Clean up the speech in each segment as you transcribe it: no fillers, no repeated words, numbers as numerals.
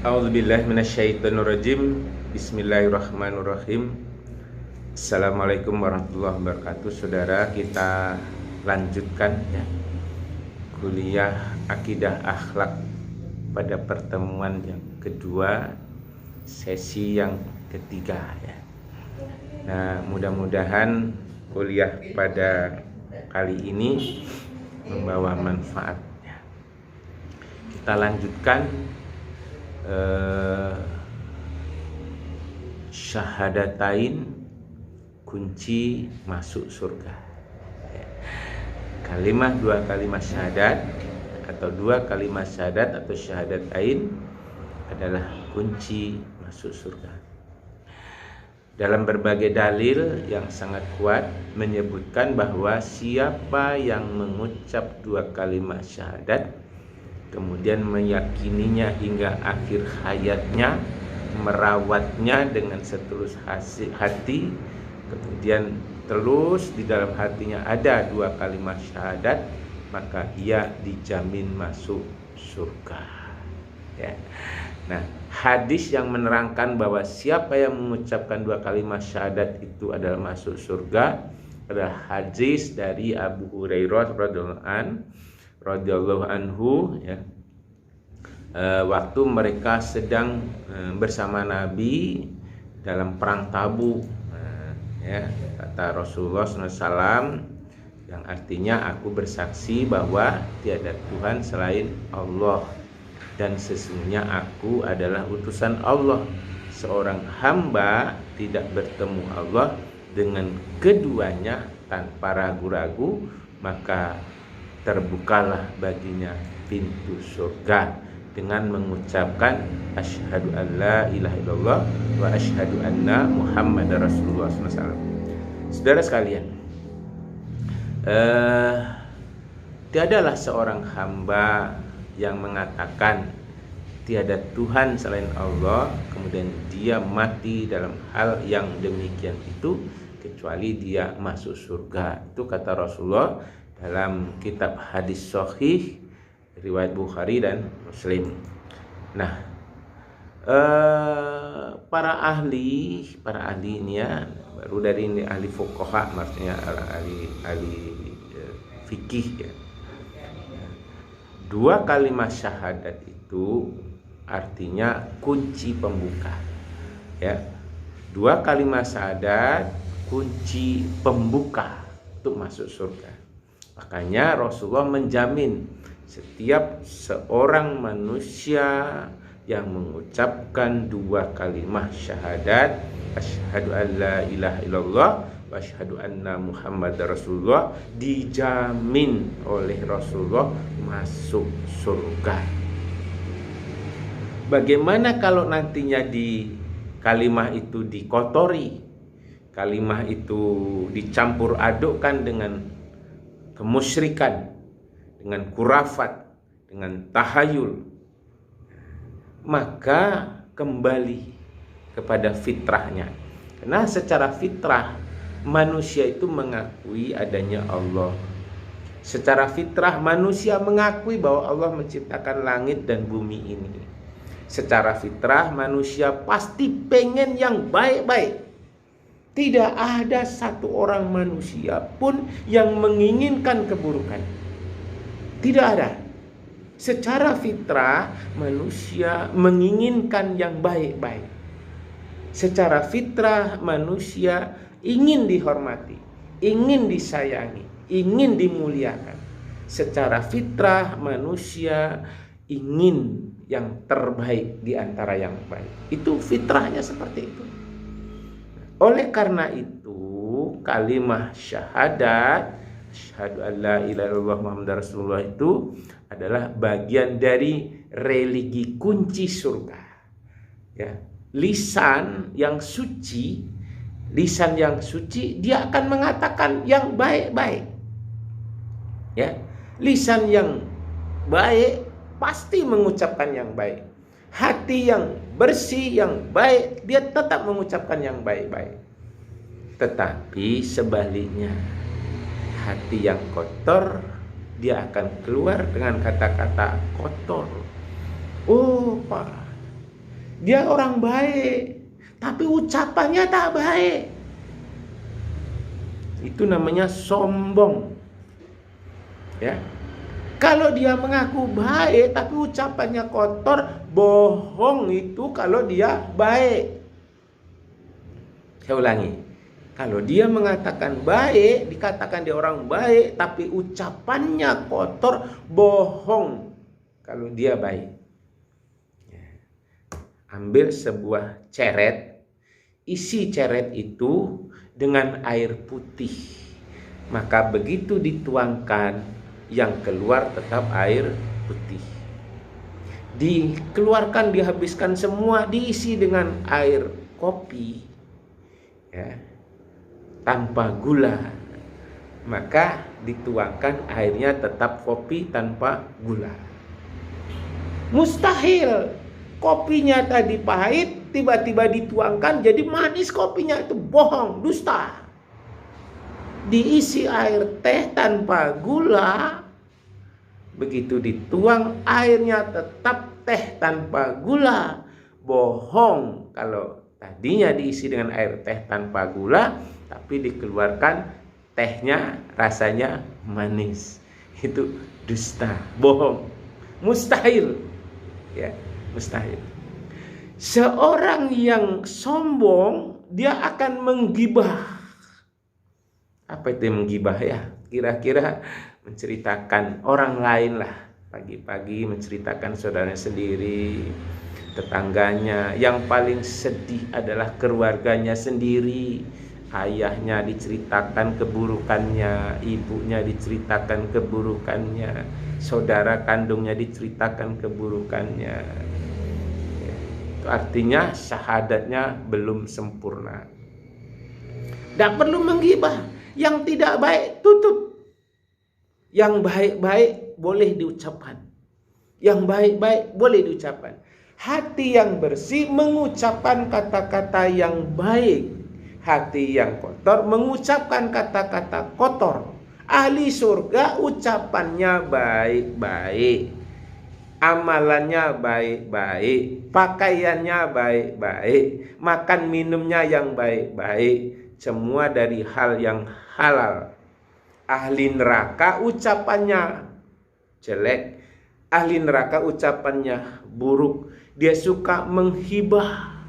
A'udzubillahi minasyaitonirrajim. Bismillahirrahmanirrahim. Assalamualaikum warahmatullahi wabarakatuh. Saudara, kita lanjutkan ya kuliah akidah akhlak pada pertemuan yang kedua, sesi yang ketiga ya. Nah, mudah-mudahan kuliah pada kali ini membawa manfaat ya. Kita lanjutkan syahadatain, kunci masuk surga. Dua kalimat syahadat atau dua kalimat syahadat atau syahadatain adalah kunci masuk surga. Dalam berbagai dalil yang sangat kuat menyebutkan bahwa siapa yang mengucap dua kalimat syahadat kemudian meyakininya hingga akhir hayatnya, merawatnya dengan setulus hati, kemudian terus di dalam hatinya ada dua kalimat syahadat, maka ia dijamin masuk surga ya. Nah, hadis yang menerangkan bahwa siapa yang mengucapkan dua kalimat syahadat itu adalah masuk surga adalah hadis dari Abu Hurairah radhiyallahu anhu ya. Waktu mereka sedang bersama Nabi dalam perang Tabuk ya, kata Rasulullah SAW yang artinya aku bersaksi bahwa tiada Tuhan selain Allah dan sesungguhnya aku adalah utusan Allah. Seorang hamba tidak bertemu Allah dengan keduanya tanpa ragu-ragu, maka terbukalah baginya pintu surga dengan mengucapkan asyhadu an la ilaha illallah wa asyhadu anna muhammadar rasulullah SAW. Saudara sekalian, tiadalah seorang hamba yang mengatakan tiada Tuhan selain Allah kemudian dia mati dalam hal yang demikian itu kecuali dia masuk surga. Itu kata Rasulullah dalam kitab hadis sahih riwayat Bukhari dan Muslim. Nah, para ahli ini ya, baru dari ini ahli fuqaha, maksudnya ahli fikih ya. Dua kalimat syahadat itu artinya kunci pembuka ya. Dua kalimat syahadat kunci pembuka untuk masuk surga. Makanya Rasulullah menjamin setiap seorang manusia yang mengucapkan dua kalimat syahadat asyhadu an la ilaha illallah wa asyhadu anna muhammadar rasulullah dijamin oleh Rasulullah masuk surga. Bagaimana kalau nantinya di kalimat itu dikotori, kalimat itu dicampur adukkan dengan kemusyrikan, dengan kurafat, dengan tahayul, maka kembali kepada fitrahnya. Karena secara fitrah manusia itu mengakui adanya Allah. Secara fitrah manusia mengakui bahwa Allah menciptakan langit dan bumi ini. Secara fitrah manusia pasti pengen yang baik-baik. Tidak ada satu orang manusia pun yang menginginkan keburukan. Tidak ada. Secara fitrah manusia menginginkan yang baik-baik. Secara fitrah manusia ingin dihormati, ingin disayangi, ingin dimuliakan. Secara fitrah manusia ingin yang terbaik di antara yang baik. Itu fitrahnya seperti itu. Oleh karena itu, kalimat syahadat asyhadu an la ilaha illallah muhammadar rasulullah itu adalah bagian dari religi kunci surga. Ya, lisan yang suci dia akan mengatakan yang baik-baik. Ya, lisan yang baik pasti mengucapkan yang baik. Hati yang bersih, yang baik, dia tetap mengucapkan yang baik-baik. Tetapi sebaliknya, hati yang kotor, dia akan keluar dengan kata-kata kotor. Oh Pak, Dia orang baik, tapi ucapannya tak baik. Itu namanya sombong. Ya. Kalau dia mengaku baik tapi ucapannya kotor, bohong itu kalau dia baik. Saya ulangi. Kalau dia mengatakan baik, dikatakan dia orang baik, tapi ucapannya kotor, bohong kalau dia baik. Ambil sebuah ceret, isi ceret itu dengan air putih. Maka begitu dituangkan, yang keluar tetap air putih. Dikeluarkan, dihabiskan semua, diisi dengan air kopi, ya, tanpa gula, maka dituangkan airnya tetap kopi tanpa gula. Mustahil kopinya tadi pahit, tiba-tiba dituangkan jadi manis kopinya, itu bohong, dusta. Diisi air teh tanpa gula, begitu dituang airnya tetap teh tanpa gula, bohong kalau tadinya diisi dengan air teh tanpa gula, tapi dikeluarkan tehnya rasanya manis. Itu dusta, bohong, mustahil. Ya, mustahil. Seorang yang sombong, dia akan menggibah. Apa itu yang menggibah ya? Kira-kira menceritakan orang lain lah. Pagi-pagi menceritakan saudaranya sendiri, tetangganya. Yang paling sedih adalah keluarganya sendiri. Ayahnya diceritakan keburukannya, ibunya diceritakan keburukannya, saudara kandungnya diceritakan keburukannya. Itu artinya syahadatnya belum sempurna. Tidak perlu menggibah. Yang tidak baik tutup. Yang baik-baik boleh diucapkan. Yang baik-baik boleh diucapkan. Hati yang bersih mengucapkan kata-kata yang baik. Hati yang kotor mengucapkan kata-kata kotor. Ahli surga ucapannya baik-baik, amalannya baik-baik, pakaiannya baik-baik, makan minumnya yang baik-baik. Semua dari hal yang halal. Ahli neraka ucapannya jelek, ahli neraka ucapannya buruk. Dia suka menghibah,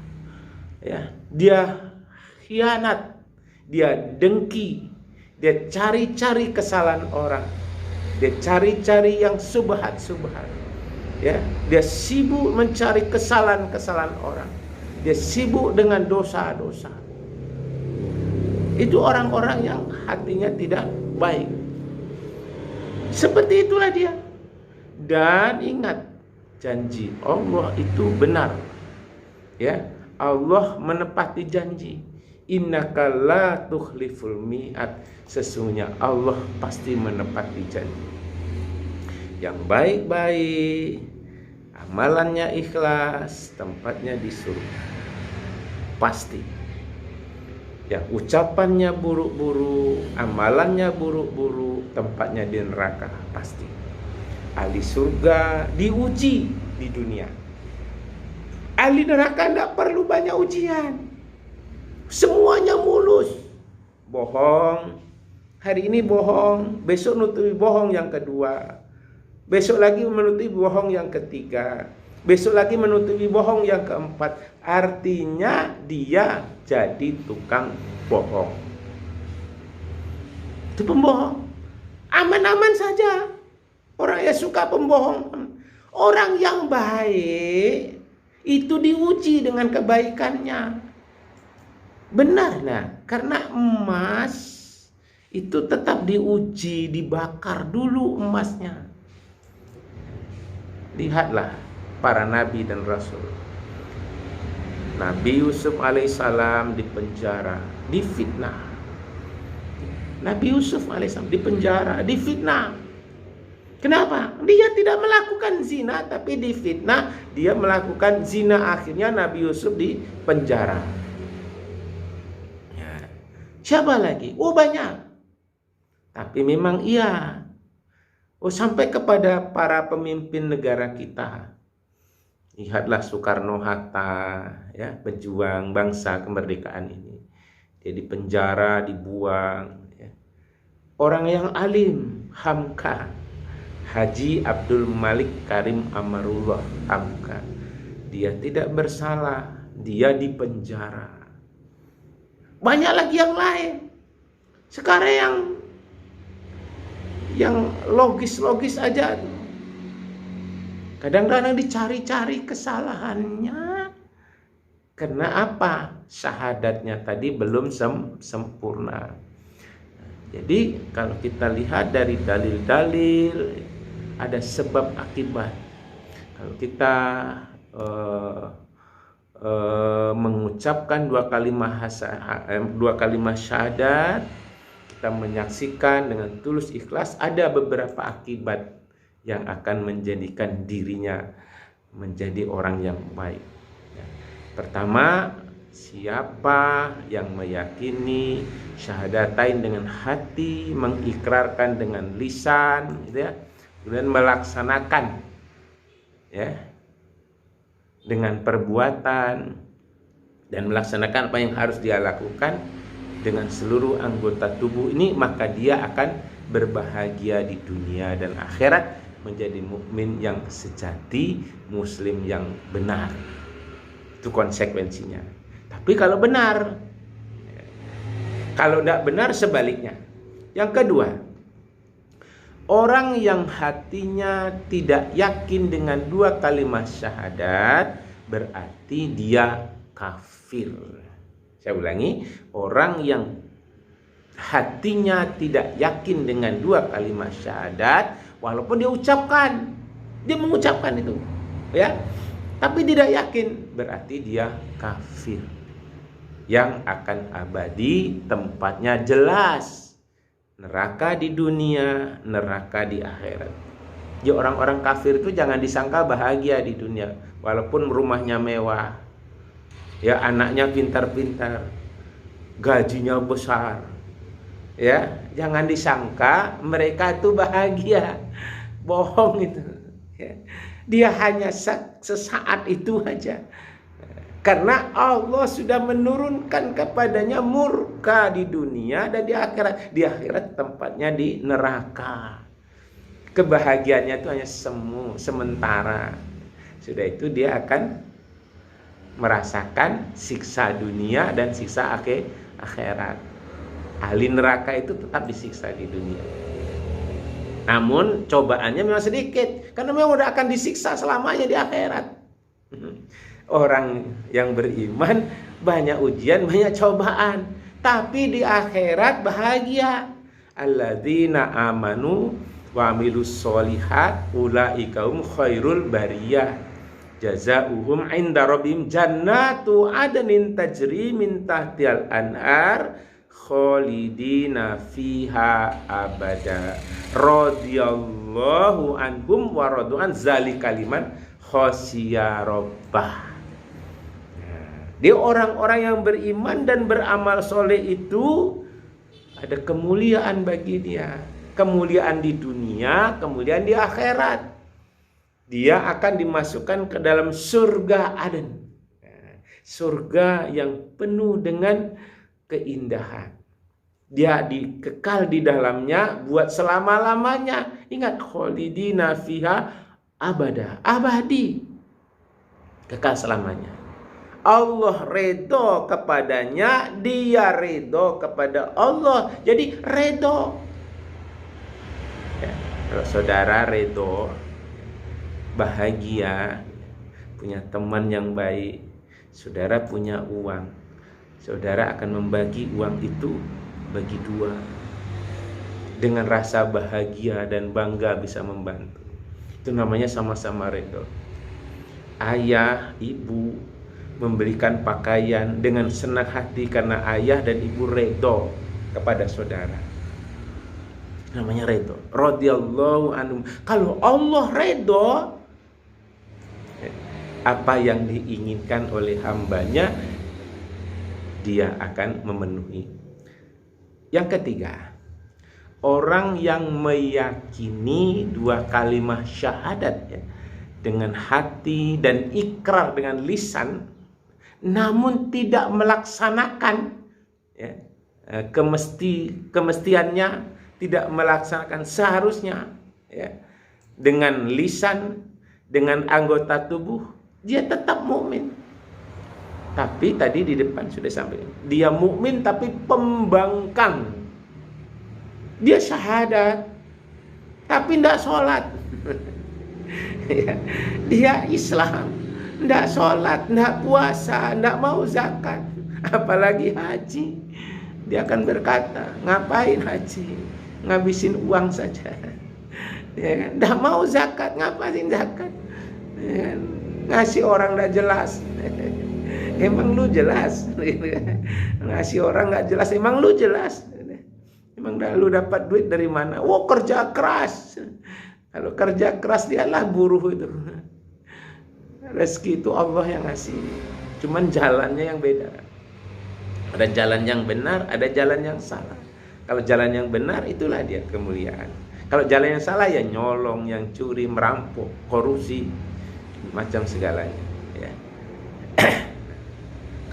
ya, dia khianat, dia dengki, dia cari-cari kesalahan orang, dia cari-cari yang subhat-subhat, ya, dia sibuk mencari kesalahan-kesalahan orang, dia sibuk dengan dosa-dosa. Itu orang-orang yang hatinya tidak baik. Seperti itulah dia. Dan ingat, janji Allah itu benar. Ya, Allah menepati janji. Innaka la tukhliful mi'ad. Sesungguhnya Allah pasti menepati janji. Yang baik-baik, amalannya ikhlas, tempatnya di surga. Pasti. Yang ucapannya buruk-buruk, amalannya buruk-buruk, tempatnya di neraka pasti. Ahli surga diuji di dunia. Ahli neraka tidak perlu banyak ujian. Semuanya mulus. Bohong, hari ini bohong, besok nutupi bohong yang kedua, besok lagi menutupi bohong yang ketiga, besok lagi menutupi bohong yang keempat. Artinya dia jadi tukang bohong. Itu pembohong. Aman-aman saja. Orang yang suka pembohong. Orang yang baik itu diuji dengan kebaikannya. Benar, nah, karena emas itu tetap diuji, dibakar dulu emasnya. Lihatlah para nabi dan rasul. Nabi Yusuf alaihissalam dipenjara, difitnah. Nabi Yusuf alaihissalam dipenjara, difitnah. Kenapa? Dia tidak melakukan zina, tapi difitnah. Dia melakukan zina, akhirnya Nabi Yusuf dipenjara. Ya. Siapa lagi? Oh, banyak. Tapi memang iya. Oh, sampai kepada para pemimpin negara kita. Lihatlah Soekarno-Hatta, ya, pejuang bangsa kemerdekaan ini. Dia dipenjara, dibuang. Ya. Orang yang alim, Hamka, Haji Abdul Malik Karim Amarullah Hamka. Dia tidak bersalah, dia dipenjara. Banyak lagi yang lain. Sekarang yang logis-logis aja. Kadang-kadang dicari-cari kesalahannya. Karena apa? Syahadatnya tadi belum sempurna. Jadi kalau kita lihat dari dalil-dalil, ada sebab akibat. Kalau kita mengucapkan dua kalimat syahadat, kita menyaksikan dengan tulus ikhlas, ada beberapa akibat yang akan menjadikan dirinya menjadi orang yang baik. Pertama, siapa yang meyakini syahadatain dengan hati, mengikrarkan dengan lisan, gitu ya, kemudian melaksanakan, ya, dengan perbuatan dan melaksanakan apa yang harus dia lakukan dengan seluruh anggota tubuh ini, maka dia akan berbahagia di dunia dan akhirat, menjadi mukmin yang sejati, muslim yang benar. Itu konsekuensinya. Tapi kalau benar, kalau tidak benar sebaliknya. Yang kedua, orang yang hatinya tidak yakin dengan dua kalimat syahadat, berarti dia kafir. Saya ulangi, orang yang hatinya tidak yakin dengan dua kalimat syahadat, walaupun dia ucapkan, dia mengucapkan itu, ya, tapi tidak yakin, berarti dia kafir yang akan abadi, tempatnya jelas, neraka di dunia, neraka di akhirat. Jadi orang-orang kafir itu jangan disangka bahagia di dunia, walaupun rumahnya mewah, ya, anaknya pintar-pintar, gajinya besar, ya, jangan disangka mereka itu bahagia. Bohong itu, ya. Dia hanya sesaat itu aja, karena Allah sudah menurunkan kepadanya murka di dunia dan di akhirat. Di akhirat tempatnya di neraka. Kebahagiaannya itu hanya sementara. Sudah itu dia akan merasakan siksa dunia dan siksa akhirat. Ahli neraka itu tetap disiksa di dunia. Namun cobaannya memang sedikit, karena memang udah akan disiksa selamanya di akhirat. Orang yang beriman banyak ujian, banyak cobaan, tapi di akhirat bahagia. Alladzina amanu wa amilus sholihat ulaika hum khairul bariyah jazaohum inda rabbihim jannatu adnin tajri min tahtihal anhar khalidina fiha abada radhiyallahu anhum wa radu'an zalika liman khasyiya rabbah. Dia orang-orang yang beriman dan beramal soleh itu ada kemuliaan bagi dia, kemuliaan di dunia, kemuliaan di akhirat. Dia akan dimasukkan ke dalam surga Aden, surga yang penuh dengan keindahan. Dia dikekal di dalamnya buat selama-lamanya. Ingat, khalidina fiha abada, abadi, kekal selamanya. Allah redho kepadanya, dia redho kepada Allah. Jadi redho. Ya, kalau saudara redho, bahagia, punya teman yang baik, saudara punya uang, saudara akan membagi uang itu bagi dua dengan rasa bahagia dan bangga bisa membantu. Itu namanya sama-sama redho. Ayah, ibu memberikan pakaian dengan senang hati karena ayah dan ibu redho kepada saudara, namanya redho. Radhiyallahu anhum. Kalau Allah redho, apa yang diinginkan oleh hambanya dia akan memenuhi. Yang ketiga, orang yang meyakini dua kalimat syahadat, ya, dengan hati dan ikrar dengan lisan, namun tidak melaksanakan ya, kemestiannya, tidak melaksanakan seharusnya ya, dengan lisan, dengan anggota tubuh, dia tetap mukmin. Tapi tadi di depan sudah sampai, dia mukmin tapi pembangkang. Dia syahadat tapi tidak sholat. Dia Islam, tidak sholat, tidak puasa, tidak mau zakat, apalagi haji. Dia akan berkata, ngapain haji, ngabisin uang saja. Ya, tidak mau zakat, ngapain zakat, ya, ngasih orang tidak jelas. Emang lu jelas? Ngasih orang nggak jelas, emang lu jelas? Emang lu dapat duit dari mana? Oh, kerja keras. Kalau kerja keras dialah buruh itu. Rezeki itu Allah yang ngasih. Cuman jalannya yang beda. Ada jalan yang benar, ada jalan yang salah. Kalau jalan yang benar itulah dia kemuliaan. Kalau jalan yang salah ya nyolong, yang curi, merampok, korupsi, macam segalanya. Ya.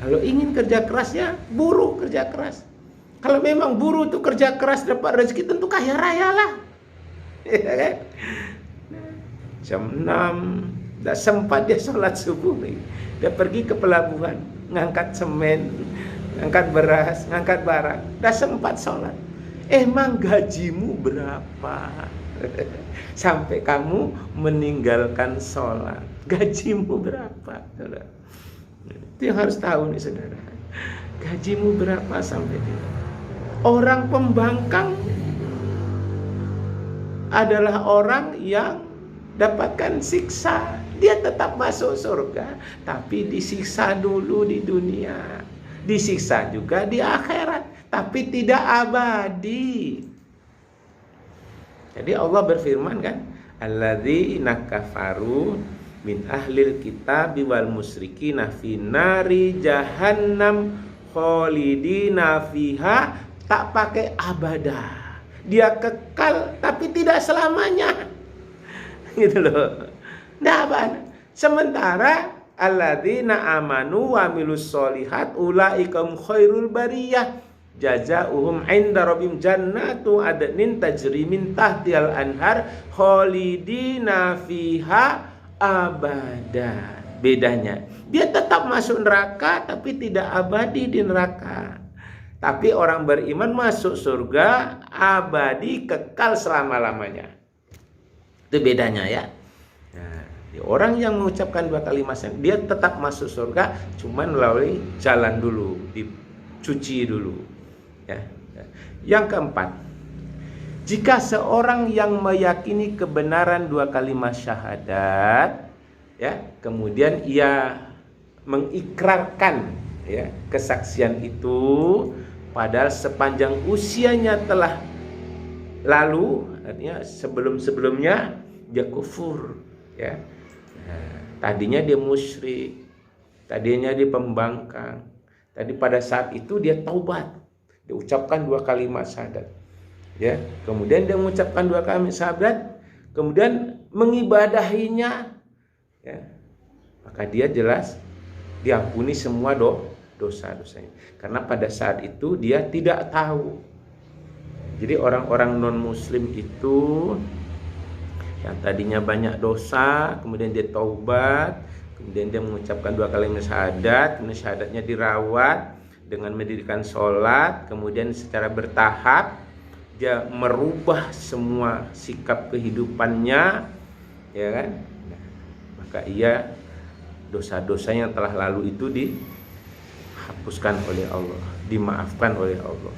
Kalau ingin kerja keras ya buruh kerja keras. Kalau memang buruh itu kerja keras dapat rezeki, tentu kaya raya lah. Ya kan? Jam 6 tidak sempat dia sholat subuh nih. Dia pergi ke pelabuhan, ngangkat semen, ngangkat beras, ngangkat barang. Tidak sempat sholat. Emang gajimu berapa? Sampai kamu meninggalkan sholat. Gajimu berapa? Saudara? Itu yang harus tahu nih saudara. Gajimu berapa sampai tidak? Orang pembangkang adalah orang yang dapatkan siksa. Dia tetap masuk surga, tapi disiksa dulu di dunia. Disiksa juga di akhirat, tapi tidak abadi. Jadi Allah berfirman kan, alladzina kafaru min ahlil kitabi wal musyrikina fi nari jahannam khalidina fiha, tak pakai abada. Dia kekal tapi tidak selamanya. Gitu loh. Tidak abada. Sementara alladzina amanu wa amilus solihat ulaikum khairul bariyah jazaohum 'inda rabbihim jannatu adnin tajri min tahtihal anhar khalidina fiha abada. Bedanya, dia tetap masuk neraka tapi tidak abadi di neraka. Tapi orang beriman masuk surga abadi, kekal selama-lamanya. Itu bedanya ya. Nah, orang yang mengucapkan 2 kalimat syahadat, dia tetap masuk surga, cuman melalui jalan dulu, dicuci dulu. Ya. Yang keempat, jika seorang yang meyakini kebenaran 2 kalimat syahadat, ya, kemudian ia mengikrarkan ya kesaksian itu, padahal sepanjang usianya telah lalu, artinya sebelum-sebelumnya dia kufur ya. Nah, tadinya dia musyrik, tadinya dia pembangkang, tadi pada saat itu dia taubat, dia ucapkan 2 kalimat syahadat ya, kemudian dia mengucapkan 2 kalimat syahadat, kemudian mengibadahinya ya, maka dia jelas diampuni semua dosa-dosanya, karena pada saat itu dia tidak tahu. Jadi orang-orang non muslim itu yang tadinya banyak dosa, kemudian dia taubat, kemudian dia mengucapkan 2 kalimat syahadat, kemudian syahadatnya dirawat dengan mendirikan sholat, kemudian secara bertahap dia merubah semua sikap kehidupannya, ya kan? Nah, maka ia dosa-dosa yang telah lalu itu dihapuskan oleh Allah, dimaafkan oleh Allah.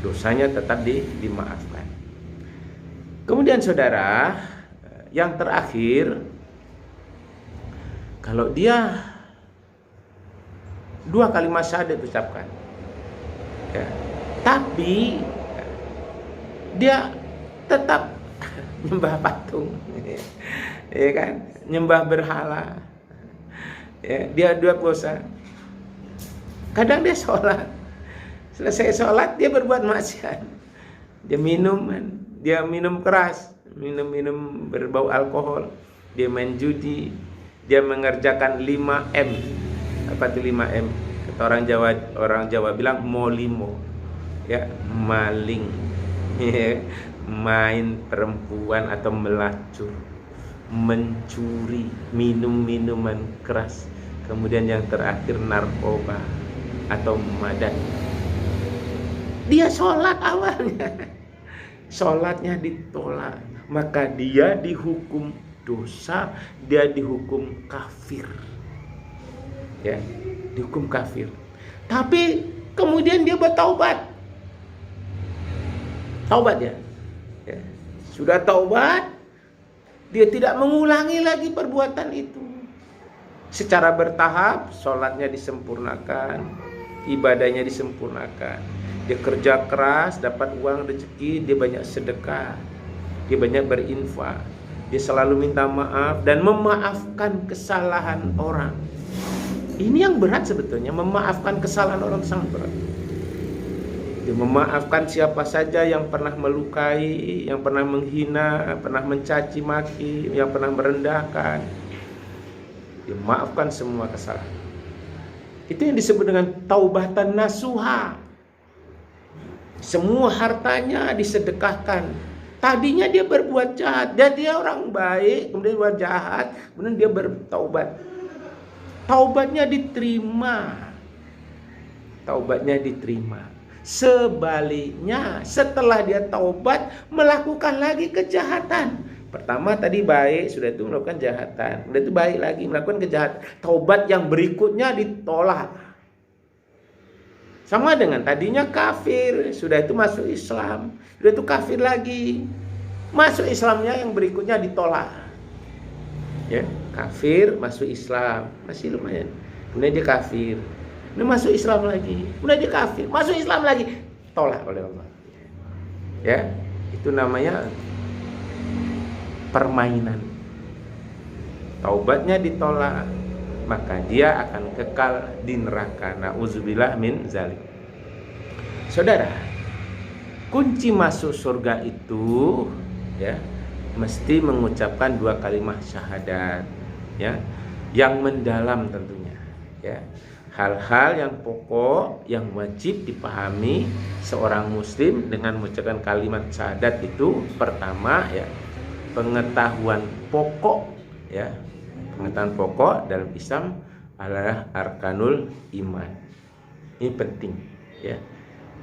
Dosanya tetap dimaafkan. Kemudian saudara, yang terakhir, kalau dia 2 kalimat syahadat ucapkan ya, tapi dia tetap nyembah patung ya kan, nyembah berhala ya, dia 2 dosa. Kadang dia sholat, selesai sholat dia berbuat maksiat, dia minum keras, minum berbau alkohol, dia main judi, dia mengerjakan 5M. Apa itu 5M? Kata orang Jawa bilang molimo. Ya, maling. Main perempuan atau melacur, mencuri, minum minuman keras, kemudian yang terakhir narkoba atau madan. Dia sholat awalnya, sholatnya ditolak, maka dia dihukum dosa, dia dihukum kafir, ya, dihukum kafir. Tapi kemudian dia bertaubat, dia, ya. Sudah taubat, dia tidak mengulangi lagi perbuatan itu. Secara bertahap, sholatnya disempurnakan, ibadahnya disempurnakan. Dia kerja keras, dapat uang rezeki, dia banyak sedekah, dia banyak berinfak, dia selalu minta maaf dan memaafkan kesalahan orang. Ini yang berat sebetulnya, memaafkan kesalahan orang sangat berat. Dia memaafkan siapa saja yang pernah melukai, yang pernah menghina, pernah mencaci maki, yang pernah merendahkan. Dia maafkan semua kesalahan. Itu yang disebut dengan taubatan nasuha. Semua hartanya disedekahkan. Tadinya dia berbuat jahat, dan dia orang baik, kemudian buat jahat, kemudian dia bertaubat. Taubatnya diterima. Taubatnya diterima. Sebaliknya, setelah dia taubat, melakukan lagi kejahatan. Pertama tadi baik, sudah itu melakukan kejahatan. Sudah itu baik lagi, melakukan kejahatan. Taubat yang berikutnya ditolak. Sama dengan tadinya kafir, sudah itu masuk Islam, sudah itu kafir lagi. Masuk Islamnya yang berikutnya ditolak. Ya, kafir masuk Islam, masih lumayan. Kemudian dia kafir. Ini masuk Islam lagi, kemudian dia kafir, masuk Islam lagi, tolak oleh Allah. Ya, itu namanya permainan. Taubatnya ditolak, maka dia akan kekal di neraka. Nauzubillah min zalik. Saudara, kunci masuk surga itu, ya, mesti mengucapkan 2 kalimat syahadat, ya, yang mendalam tentunya, ya. Hal-hal yang pokok yang wajib dipahami seorang muslim dengan mengucapkan kalimat syahadat itu, pertama, ya, pengetahuan pokok, ya. Pengetahuan pokok dalam Islam adalah arkanul iman. Ini penting, ya.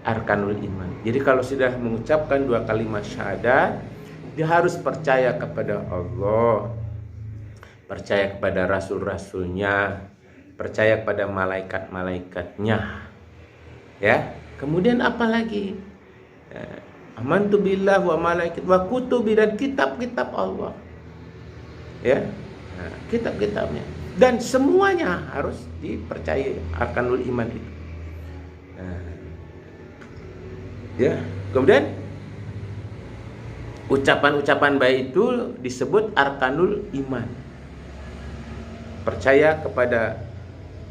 Arkanul iman. Jadi kalau sudah mengucapkan 2 kalimat syahadat, dia harus percaya kepada Allah, percaya kepada rasul-rasulnya, percaya kepada malaikat-malaikatnya, ya. Kemudian apa lagi? Amantu billah wa malaikat wa kutubi, dan kitab-kitab Allah, ya. Nah, kitab-kitabnya, dan semuanya harus dipercayai, arkanul iman itu. Nah, ya. Kemudian ucapan-ucapan baik itu disebut arkanul iman. Percaya kepada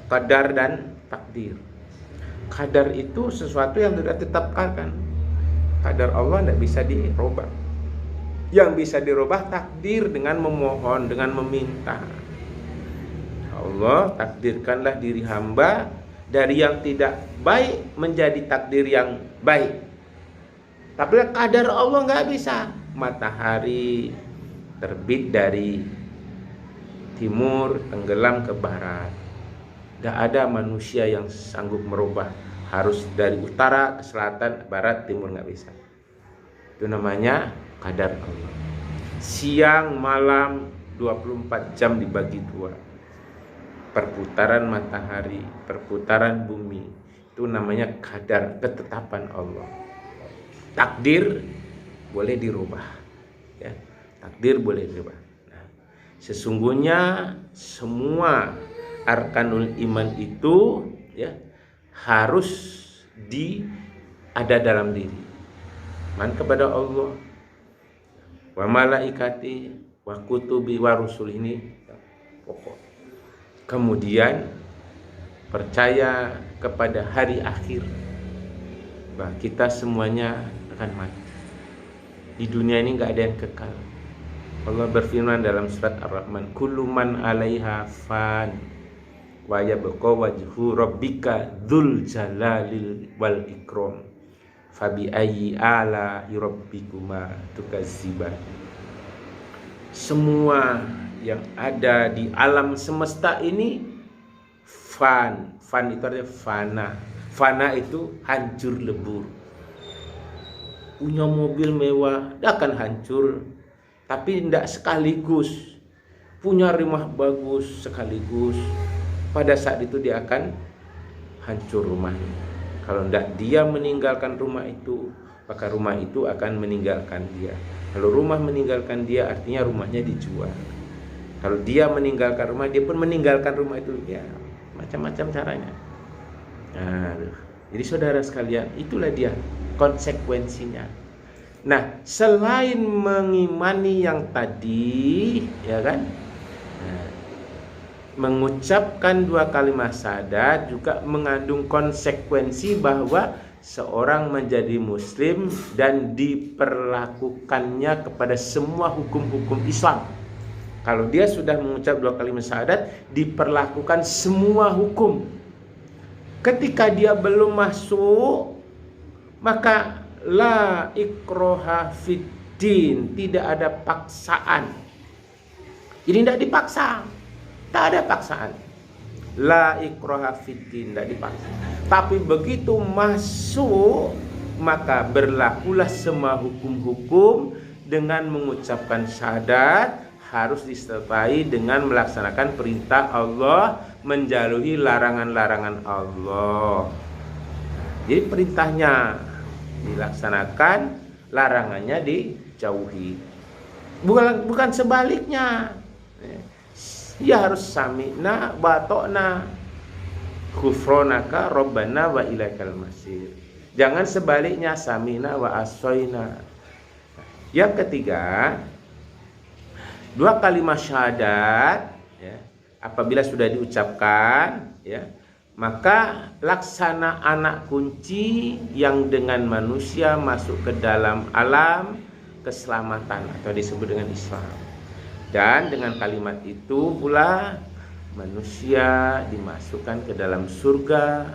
qadar dan takdir. Qadar itu sesuatu yang sudah ditetapkan. Qadar Allah tidak bisa dirubah. Yang bisa dirubah takdir dengan memohon, dengan meminta. Allah, takdirkanlah diri hamba dari yang tidak baik menjadi takdir yang baik. Tapi qadar Allah nggak bisa. Matahari terbit dari timur, tenggelam ke barat. Tidak ada manusia yang sanggup merubah. Harus dari utara ke selatan, barat, timur, nggak bisa. Itu namanya qadar Allah. Siang, malam, 24 jam dibagi 2. Perputaran matahari, perputaran bumi, itu namanya qadar, ketetapan Allah. Takdir boleh dirubah, ya. Takdir boleh dirubah. Nah, sesungguhnya semua arkanul iman itu, ya, harus ada dalam diri. Man kepada Allah, wa malaikati, wa kutubi, wa rusul, ini pokok. Kemudian percaya kepada hari akhir, bahwa kita semuanya akan mati. Di dunia ini nggak ada yang kekal. Allah berfirman dalam surat Ar-Rahman, kullu man 'alaiha fan wa yabqa wajhu rabbika dzul jalalil wal ikram fabi ayyi ala rabbikuma tukazziban. Semua yang ada di alam semesta ini fan itu artinya fana itu hancur lebur. Punya mobil mewah dia akan hancur, tapi tidak sekaligus. Punya rumah bagus sekaligus, pada saat itu dia akan hancur rumahnya. Kalau tidak dia meninggalkan rumah itu, maka rumah itu akan meninggalkan dia. Kalau rumah meninggalkan dia, artinya rumahnya dijual. Kalau dia meninggalkan rumah, dia pun meninggalkan rumah itu. Ya, macam-macam caranya. Nah, jadi saudara sekalian, itulah dia konsekuensinya. Nah, selain mengimani yang tadi, ya kan, mengucapkan 2 kalimat syahadat juga mengandung konsekuensi bahwa seorang menjadi muslim dan diperlakukannya kepada semua hukum-hukum Islam. Kalau dia sudah mengucap 2 kalimat syahadat, diperlakukan semua hukum. Ketika dia belum masuk, maka la ikroha fiddin, tidak ada paksaan. Jadi tidak dipaksa, tak ada paksaan. La ikroha fiddin, tidak dipaksa. Tapi begitu masuk, maka berlakulah semua hukum-hukum dengan mengucapkan syahadat, harus disertai dengan melaksanakan perintah Allah, menjauhi larangan-larangan Allah. Jadi perintahnya dilaksanakan, larangannya dijauhi. Bukan sebaliknya. Ya harus sami'na wa ta'na ghufranaka rabbana wa ilaikal masir. Jangan sebaliknya sami'na wa asoina. Yang ketiga, 2 kalimat syahadat, ya, apabila sudah diucapkan, ya, maka laksana anak kunci yang dengan manusia masuk ke dalam alam keselamatan atau disebut dengan Islam. Dan dengan kalimat itu pula manusia dimasukkan ke dalam surga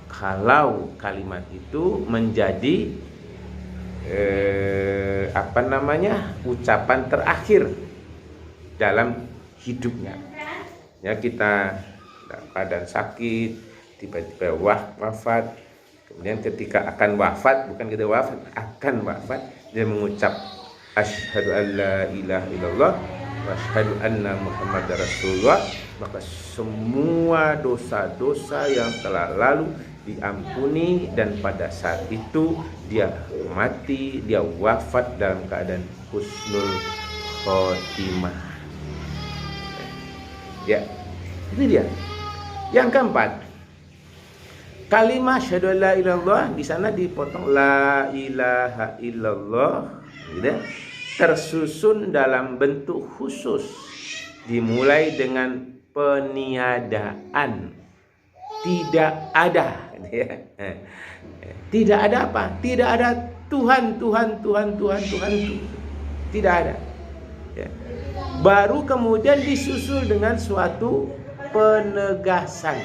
kalau kalimat itu menjadi ucapan terakhir dalam hidupnya. Ya, kita badan sakit, tiba-tiba wafat, kemudian ketika akan wafat, bukan kita wafat, akan wafat, dia mengucap asyhadu an la ilaha illallah wa asyhadu anna muhammadar rasulullah, maka semua dosa-dosa yang telah lalu diampuni, dan pada saat itu dia mati, dia wafat dalam keadaan husnul khotimah. Ya, itu dia. Yang keempat, kalimat syahadu la ilaha illallah, di sana dipotong la ilaha illallah, gitu, tersusun dalam bentuk khusus, dimulai dengan peniadaan. Tidak ada, tidak ada apa? Tidak ada Tuhan. Tidak ada. Ya. Baru kemudian disusul dengan suatu penegasan.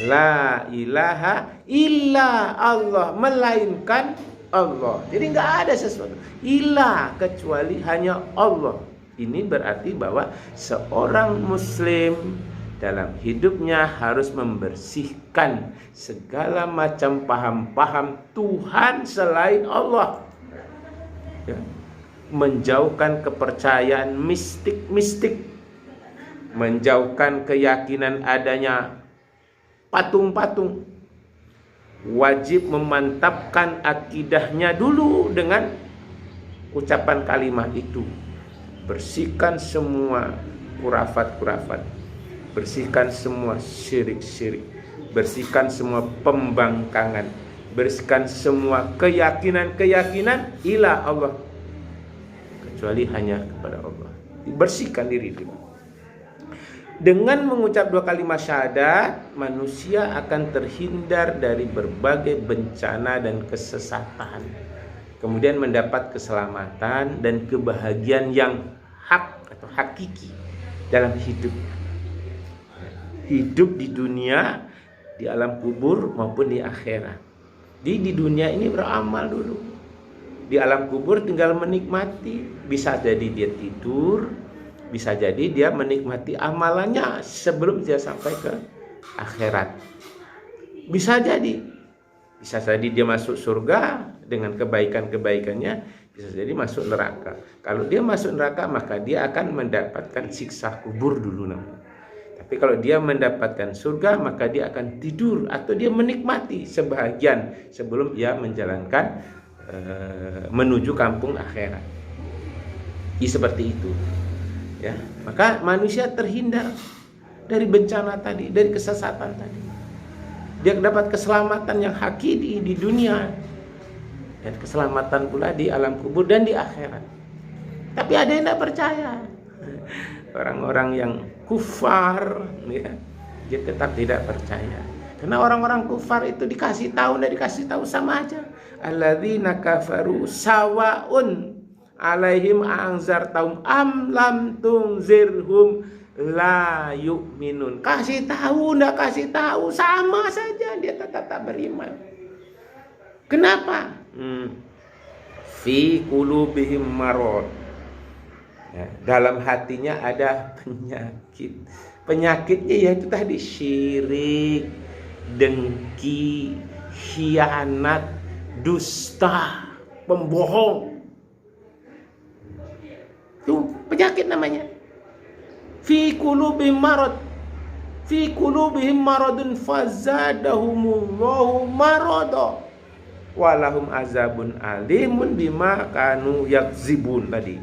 La ilaha illa Allah, melainkan Allah. Jadi nggak ada sesuatu ilah kecuali hanya Allah. Ini berarti bahwa seorang muslim dalam hidupnya harus membersihkan segala macam paham-paham Tuhan selain Allah, ya. Menjauhkan kepercayaan mistik-mistik, menjauhkan keyakinan adanya patung-patung. Wajib memantapkan akidahnya dulu dengan ucapan kalimat itu. Bersihkan semua kurafat-kurafat, bersihkan semua syirik-syirik, bersihkan semua pembangkangan, bersihkan semua keyakinan-keyakinan ilah Allah, kecuali hanya kepada Allah. Bersihkan diri dulu. Dengan mengucap 2 kalimat syahadat, manusia akan terhindar dari berbagai bencana dan kesesatan, kemudian mendapat keselamatan dan kebahagiaan yang hak atau hakiki dalam hidupnya. Hidup di dunia, di alam kubur maupun di akhirat. Di dunia ini beramal dulu. Di alam kubur tinggal menikmati. Bisa jadi dia tidur, bisa jadi dia menikmati amalannya sebelum dia sampai ke akhirat. Bisa jadi dia masuk surga dengan kebaikan-kebaikannya, bisa jadi masuk neraka. Kalau dia masuk neraka, maka dia akan mendapatkan siksa kubur dulu namanya. Tapi kalau dia mendapatkan surga, maka dia akan tidur atau dia menikmati sebahagian sebelum dia menjalankan menuju kampung akhirat. Seperti itu. Ya, maka manusia terhindar dari bencana tadi, dari kesesatan tadi. Dia dapat keselamatan yang hakiki di dunia dan keselamatan pula di alam kubur dan di akhirat. Tapi ada yang tidak percaya. Orang-orang yang kufar, ya, dia tetap tidak percaya. Karena orang-orang kufar itu dikasih tahu dan dikasih tahu sama aja. Alladzina kafaru sawaun alaihim anzartahum am lam tunzirhum la yu'minun. Kasih tahu enggak kasih tahu sama saja, dia tetap tak beriman. Kenapa? Fi qulubihim marad. Ya, dalam hatinya ada penyakit. Penyakitnya yaitu tadi syirik, dengki, khianat, dusta, pembohong. Itu penyakit namanya. Fi qulubihim marad. Fi qulubihim maradun fazadahumullahu marada. Walahum azabun alimun bima kanu yakzibun tadi.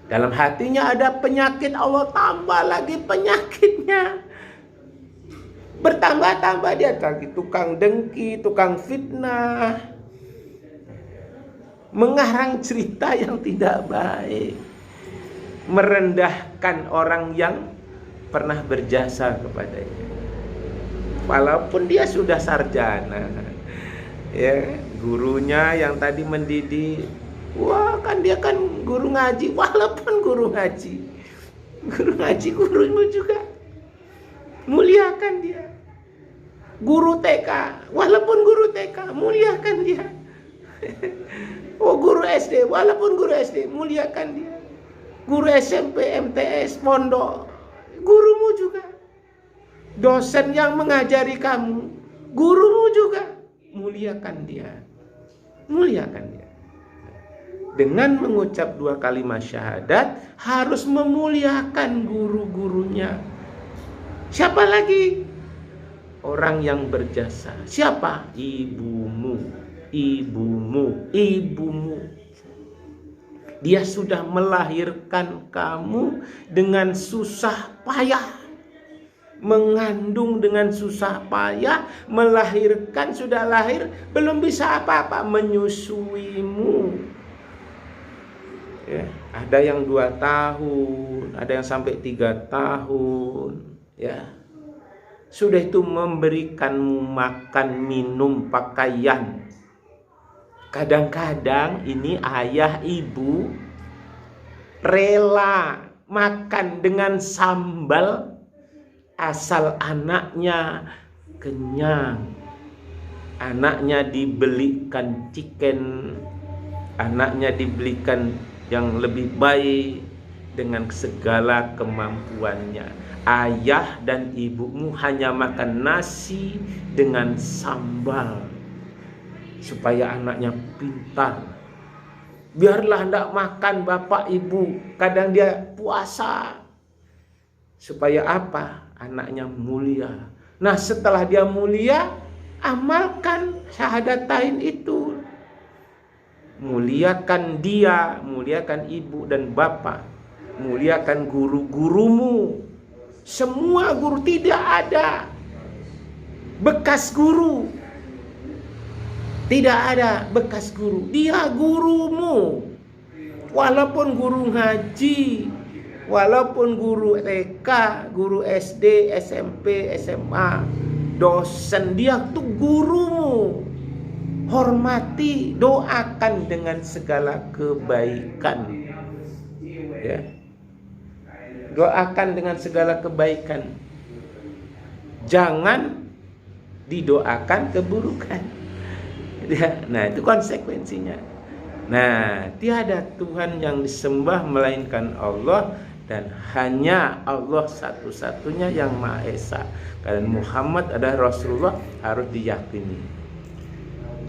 Dalam hatinya ada penyakit, Allah tambah lagi penyakitnya. Bertambah-tambah dia lagi tukang dengki, tukang fitnah, mengarang cerita yang tidak baik, merendahkan orang yang pernah berjasa kepadanya. Walaupun dia sudah sarjana, ya, gurunya yang tadi mendidik, wah kan dia kan guru ngaji, walaupun guru ngaji, gurumu juga muliakan dia. Guru TK, walaupun guru TK, muliakan dia. Oh, guru SD, walaupun guru SD, muliakan dia. Guru SMP, MTS, pondok, gurumu juga. Dosen yang mengajari kamu, gurumu juga, muliakan dia. Muliakan dia. Dengan mengucap 2 kalimat syahadat, harus memuliakan guru-gurunya. Siapa lagi? Orang yang berjasa. Siapa? Ibumu. Dia sudah melahirkan kamu dengan susah payah, mengandung dengan susah payah, melahirkan, sudah lahir, belum bisa apa-apa, menyusuimu. Ya, ada yang 2 tahun, ada yang sampai 3 tahun, ya. Sudah itu memberikanmu makan, minum, pakaian. Kadang-kadang ini ayah ibu rela makan dengan sambal asal anaknya kenyang. Anaknya dibelikan chicken, anaknya dibelikan yang lebih baik dengan segala kemampuannya. Ayah dan ibumu hanya makan nasi dengan sambal supaya anaknya pintar. Biarlah hendak makan bapak ibu, kadang dia puasa. Supaya apa? Anaknya mulia. Nah, setelah dia mulia, amalkan syahadatain itu. Muliakan dia, muliakan ibu dan bapak, muliakan guru-gurumu. Semua guru, tidak ada bekas guru. Tidak ada bekas guru. Dia gurumu. Walaupun guru ngaji, walaupun guru TK, guru SD, SMP, SMA, dosen, dia tuh gurumu. Hormati, doakan dengan segala kebaikan. Ya. Doakan dengan segala kebaikan. Jangan didoakan keburukan. Ya, nah itu konsekuensinya. Nah, tiada Tuhan yang disembah melainkan Allah, dan hanya Allah satu-satunya yang Maha Esa. Karena Muhammad adalah Rasulullah, harus diyakini.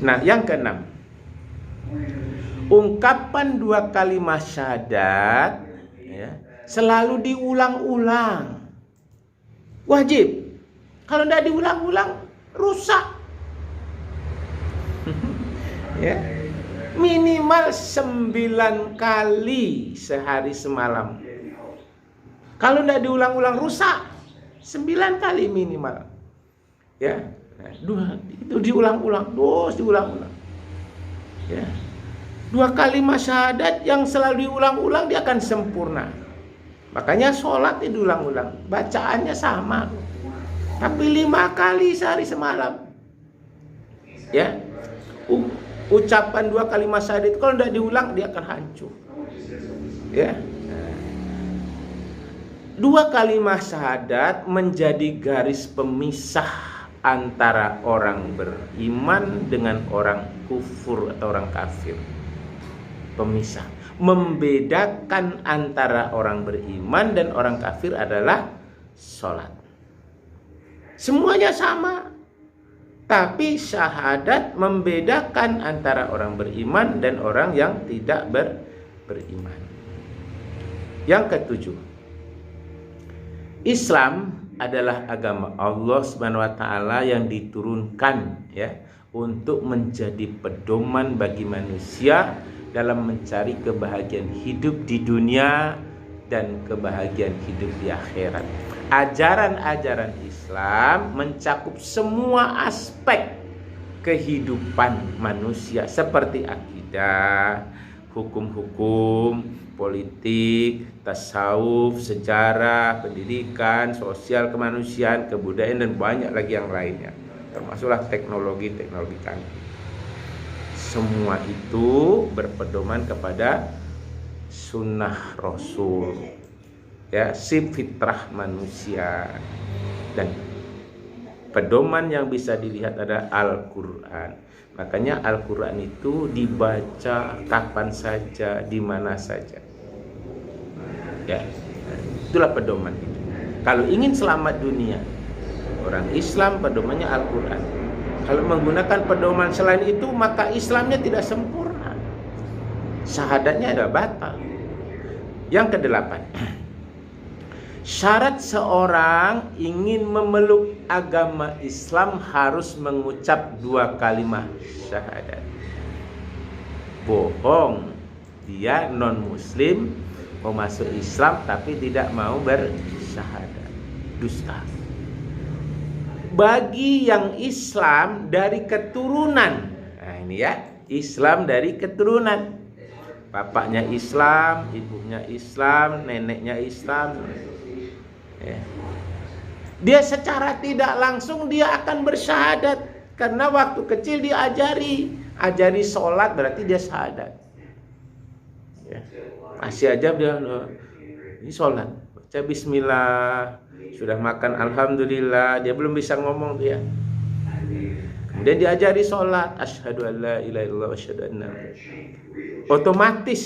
Nah, yang keenam, ungkapan 2 kalimat syahadat ya, selalu diulang-ulang. Wajib. Kalau tidak diulang-ulang, rusak. Ya. Minimal 9 kali sehari semalam. Kalau tidak diulang-ulang, rusak. 9 kali minimal. Ya. Nah, itu diulang-ulang, terus diulang-ulang. Ya. 2 kalimat syahadat yang selalu diulang-ulang, dia akan sempurna. Makanya sholat itu diulang-ulang, bacaannya sama, tapi 5 kali sehari semalam. Ya, ucapan 2 kalimat syahadat kalau tidak diulang, dia akan hancur. Ya, 2 kalimat syahadat menjadi garis pemisah antara orang beriman dengan orang kufur atau orang kafir. Pemisah, membedakan antara orang beriman dan orang kafir adalah sholat. Semuanya sama, tapi syahadat membedakan antara orang beriman dan orang yang tidak beriman. Yang ketujuh, Islam adalah agama Allah Subhanahu wa taala yang diturunkan ya untuk menjadi pedoman bagi manusia dalam mencari kebahagiaan hidup di dunia dan kebahagiaan hidup di akhirat. Ajaran-ajaran Islam mencakup semua aspek kehidupan manusia seperti akidah, hukum-hukum, politik, tasawuf, sejarah, pendidikan, sosial kemanusiaan, kebudayaan, dan banyak lagi yang lainnya. Termasuklah teknologi-teknologi canggih. Semua itu berpedoman kepada sunnah Rasul, ya, sif fitrah manusia, dan pedoman yang bisa dilihat ada Al-Quran. Makanya Al-Quran itu dibaca kapan saja, di mana saja. Ya, itulah pedoman itu. Kalau ingin selamat dunia, orang Islam pedomannya Al-Quran. Kalau menggunakan pedoman selain itu, maka Islamnya tidak sempurna. Syahadatnya ada batal. Yang kedelapan, syarat seorang ingin memeluk agama Islam harus mengucap 2 kalimat syahadat. Bohong, dia non muslim mau masuk Islam tapi tidak mau bersyahadat, dusta. Bagi yang Islam dari keturunan, nah ini ya, Islam dari keturunan, bapaknya Islam, ibunya Islam, neneknya Islam, ya. Dia secara tidak langsung dia akan bersyahadat karena waktu kecil diajari sholat, berarti dia syahadat. Ya. Masih aja dia ini sholat, baca bismillah, sudah makan alhamdulillah, dia belum bisa ngomong dia. Kemudian diajari sholat, asyhadu an la ilaha illallah wa asyhadu anna, otomatis.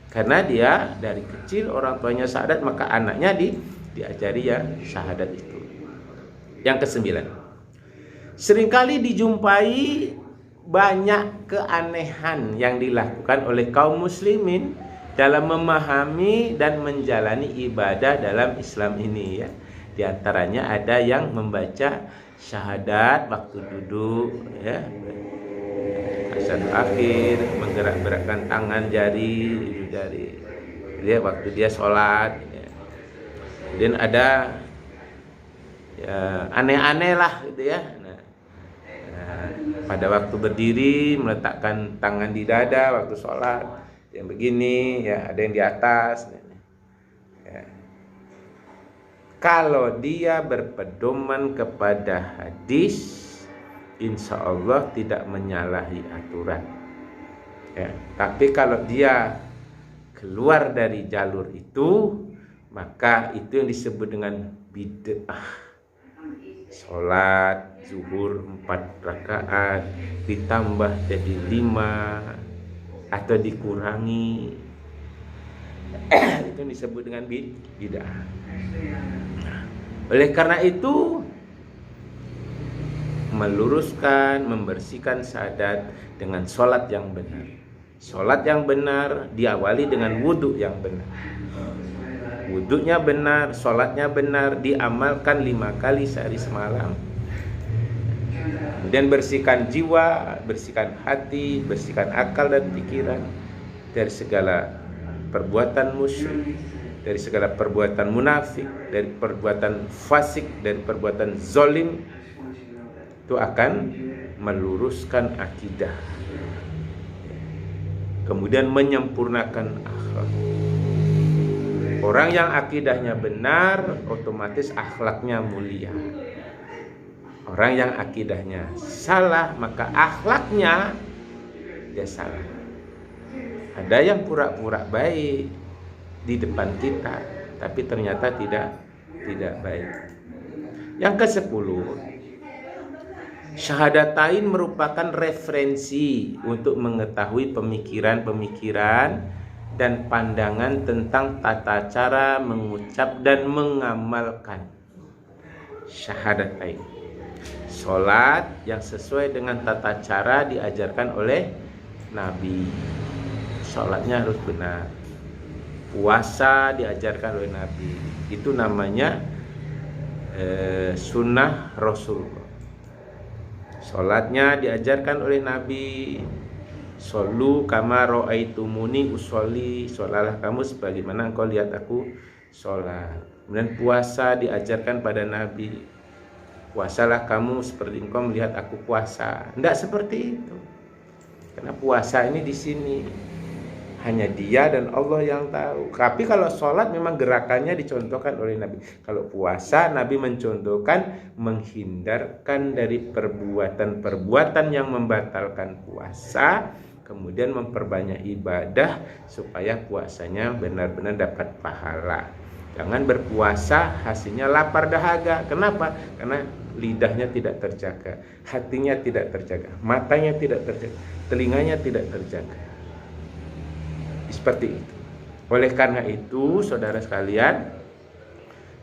Karena dia dari kecil orang tuanya syahadat, maka anaknya diajari ya syahadat itu. Yang ke-9, seringkali dijumpai banyak keanehan yang dilakukan oleh kaum muslimin dalam memahami dan menjalani ibadah dalam Islam ini ya. Di antaranya ada yang membaca syahadat waktu duduk ya, asyhadu akhir, menggerak-gerakkan tangan jari dia waktu dia sholat ya. Kemudian ada ya, aneh-aneh lah gitu ya. Nah, pada waktu berdiri meletakkan tangan di dada waktu sholat, yang begini ya, ada yang di atas ya. Kalau dia berpedoman kepada hadis, insya Allah tidak menyalahi aturan ya. Tapi kalau dia keluar dari jalur itu, maka itu yang disebut dengan bid'ah. Sholat zuhur 4 rakaat ditambah jadi 5 atau dikurangi, itu yang disebut dengan bid'ah. Oleh karena itu, meluruskan, membersihkan syahadat dengan sholat yang benar. Sholat yang benar diawali dengan wudhu yang benar. Wudhunya benar, sholatnya benar, diamalkan 5 kali sehari semalam. Kemudian bersihkan jiwa, bersihkan hati, bersihkan akal dan pikiran dari segala perbuatan musyrik, dari segala perbuatan munafik, dari perbuatan fasik, dari perbuatan zolim. Itu akan meluruskan akidah, kemudian menyempurnakan akhlak. Orang yang akidahnya benar, otomatis akhlaknya mulia. Orang yang akidahnya salah, maka akhlaknya dia salah. Ada yang pura-pura baik di depan kita, tapi ternyata tidak baik. Yang ke-10, syahadatain merupakan referensi untuk mengetahui pemikiran-pemikiran dan pandangan tentang tata cara mengucap dan mengamalkan syahadatain. Sholat yang sesuai dengan tata cara diajarkan oleh Nabi, sholatnya harus benar. Puasa diajarkan oleh Nabi, itu namanya sunnah Rasulullah. Sholatnya diajarkan oleh Nabi, shollu kama ra'aitumuni usolli, sholalah kamu sebagaimana engkau lihat aku sholat. Kemudian puasa diajarkan pada Nabi, puasalah kamu seperti engkau melihat aku puasa. Tidak seperti itu, karena puasa ini di sini hanya dia dan Allah yang tahu. Tapi kalau sholat memang gerakannya dicontohkan oleh Nabi. Kalau puasa, Nabi mencontohkan menghindarkan dari perbuatan-perbuatan yang membatalkan puasa, kemudian memperbanyak ibadah supaya puasanya benar-benar dapat pahala. Jangan berpuasa hasilnya lapar dahaga. Kenapa? Karena lidahnya tidak terjaga, hatinya tidak terjaga, matanya tidak terjaga, telinganya tidak terjaga. Seperti itu. Oleh karena itu, saudara sekalian,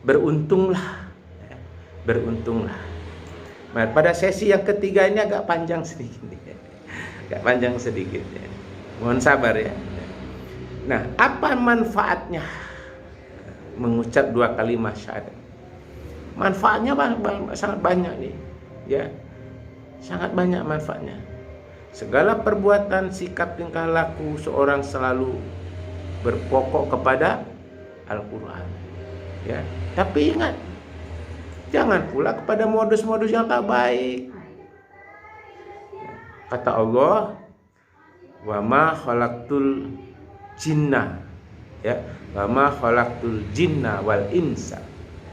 beruntunglah. Nah, pada sesi yang ketiga ini agak panjang sedikit. Mohon sabar ya. Nah, apa manfaatnya mengucap 2 kalimat syahadat? Manfaatnya sangat banyak nih, ya. Sangat banyak manfaatnya. Segala perbuatan, sikap, tingkah laku seorang selalu berpokok kepada Al-Quran, ya. Tapi ingat, jangan pula kepada modus-modus yang tak baik. Kata Allah, wa ma khalaqtul jinna, ya, wa ma khalaqtul jinna wal insa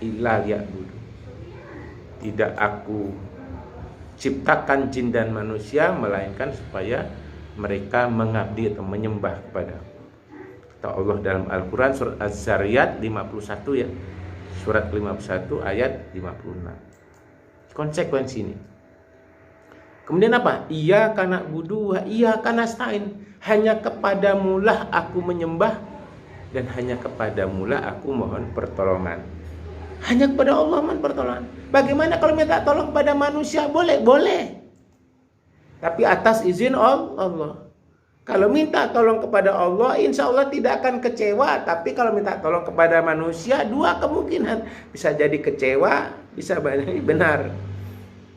illa liya'budun. Tidak aku ciptakan jin dan manusia melainkan supaya mereka mengabdi atau menyembah kepada aku. Kata Allah dalam Al-Quran surat Az-Zariyat 51 ya. Surat 51 ayat 56. Konsekuensi ini. Kemudian apa? Iyyaka na'budu wa iyyaka nasta'in. Hanya kepadamulah aku menyembah dan hanya kepadamulah aku mohon pertolongan. Hanya kepada Allah mohon pertolongan. Bagaimana kalau minta tolong kepada manusia? Boleh. Tapi atas izin Allah. Kalau minta tolong kepada Allah, insya Allah tidak akan kecewa. Tapi kalau minta tolong kepada manusia, 2 kemungkinan. Bisa jadi kecewa, bisa benar.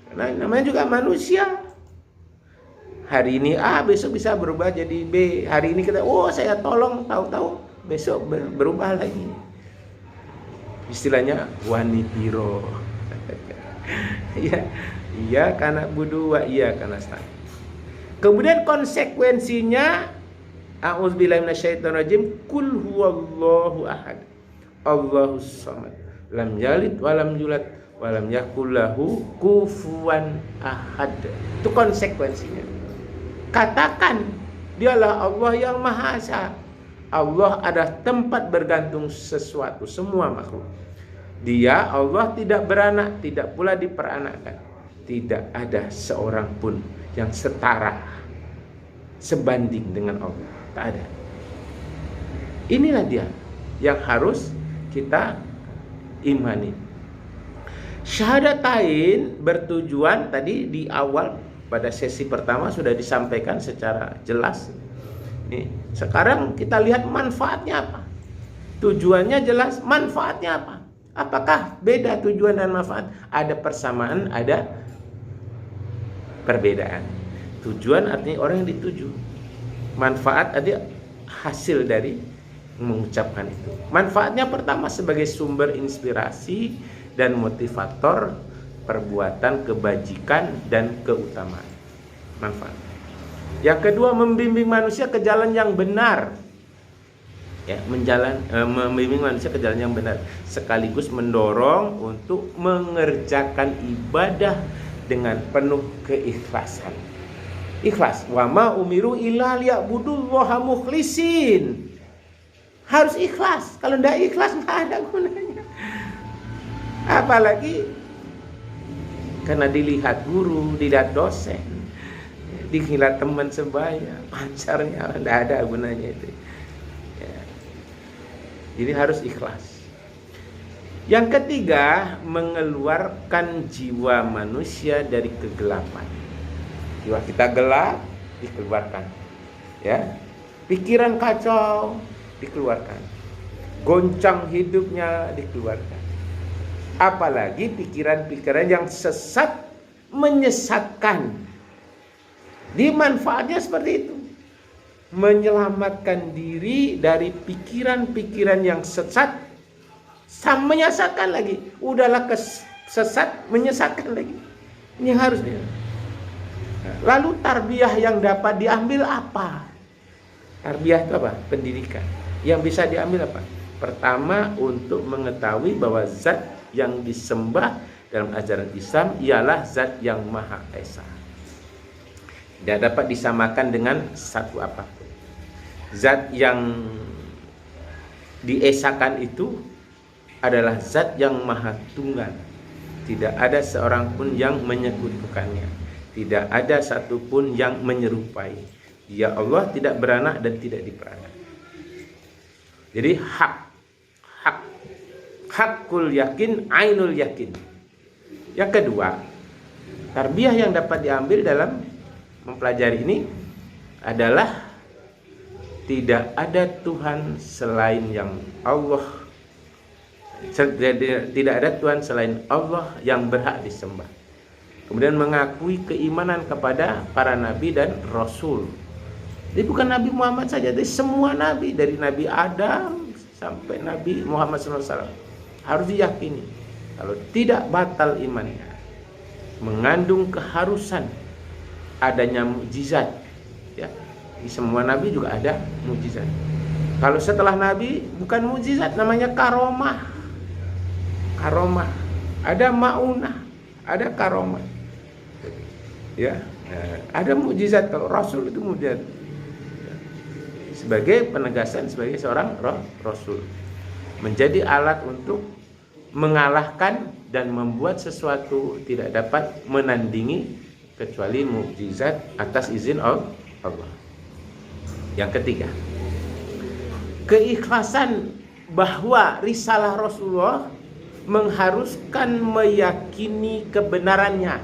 Karena namanya juga manusia. Hari ini A, besok bisa berubah jadi B. Hari ini kita, saya tolong, tahu-tahu besok berubah lagi. Istilahnya wanitiro. Iya karena budu wa iya karena nasta'in. Kemudian konsekuensinya, a'udzubillahi minasyaitonirrajim, kul huwallahu ahad, Allahus samad, lam yalid walam yulad walam yakul lahu kufuwan ahad. Itu konsekuensinya. Katakan, dialah Allah yang Maha Esa. Allah ada tempat bergantung sesuatu, semua makhluk. Dia, Allah, tidak beranak, tidak pula diperanakkan. Tidak ada seorang pun yang setara, sebanding dengan Allah. Tak ada. Inilah dia yang harus kita imani. Syahadatain bertujuan, tadi di awal pada sesi pertama sudah disampaikan secara jelas. Nih, sekarang kita lihat manfaatnya apa. Tujuannya jelas, manfaatnya apa? Apakah beda tujuan dan manfaat? Ada persamaan, ada perbedaan. Tujuan artinya orang yang dituju. Manfaat ada hasil dari mengucapkan itu. Manfaatnya pertama sebagai sumber inspirasi dan motivator perbuatan kebajikan dan keutamaan. Manfaat. Yang kedua, membimbing manusia ke jalan yang benar. Ya, membimbing manusia ke jalan yang benar, sekaligus mendorong untuk mengerjakan ibadah dengan penuh keikhlasan. Ikhlas. Wa ma umiru illa liya'budullaha mukhlisin. Harus ikhlas. Kalau tidak ikhlas nggak ada gunanya. Apalagi karena dilihat guru, dilihat dosen, dilihat teman sebaya, pacarnya, tidak ada gunanya itu. Ya. Jadi harus ikhlas. Yang ketiga, mengeluarkan jiwa manusia dari kegelapan. Jiwa kita gelap, dikeluarkan. Ya, pikiran kacau, dikeluarkan. Goncang hidupnya, dikeluarkan. Apalagi pikiran-pikiran yang sesat, menyesatkan. Dimanfaatnya seperti itu. Menyelamatkan diri dari pikiran-pikiran yang sesat, sama menyesatkan lagi. Udahlah sesat, menyesatkan lagi. Ini harusnya. Lalu tarbiyah yang dapat diambil apa? Tarbiyah itu apa? Pendidikan. Yang bisa diambil apa? Pertama, untuk mengetahui bahwa zat yang disembah dalam ajaran Islam ialah zat yang Maha Esa. Tidak dapat disamakan dengan satu apapun. Zat yang diesakan itu adalah zat yang Maha Tunggal. Tidak ada seorang pun yang menyekutukannya. Tidak ada satupun yang menyerupai. Dia Allah, tidak beranak dan tidak diperanak. Jadi hakul yakin, ainul yakin. Yang kedua, tarbiyah yang dapat diambil dalam mempelajari ini adalah tidak ada Tuhan selain yang Allah. Tidak ada Tuhan selain Allah yang berhak disembah. Kemudian mengakui keimanan kepada para nabi dan rasul. Jadi bukan Nabi Muhammad saja, dari semua nabi, dari Nabi Adam sampai Nabi Muhammad SAW harus diyakini. Kalau tidak, batal imannya. Mengandung keharusan adanya mukjizat. Ya, di semua nabi juga ada mukjizat. Kalau setelah nabi bukan mukjizat, namanya karomah. Karomah. Ada maunah, ada karomah. Ya, ada mukjizat. Kalau rasul itu mukjizat. Sebagai penegasan sebagai seorang rasul, menjadi alat untuk mengalahkan dan membuat sesuatu tidak dapat menandingi kecuali mukjizat atas izin Allah. Yang ketiga, keikhlasan bahwa risalah Rasulullah mengharuskan meyakini kebenarannya.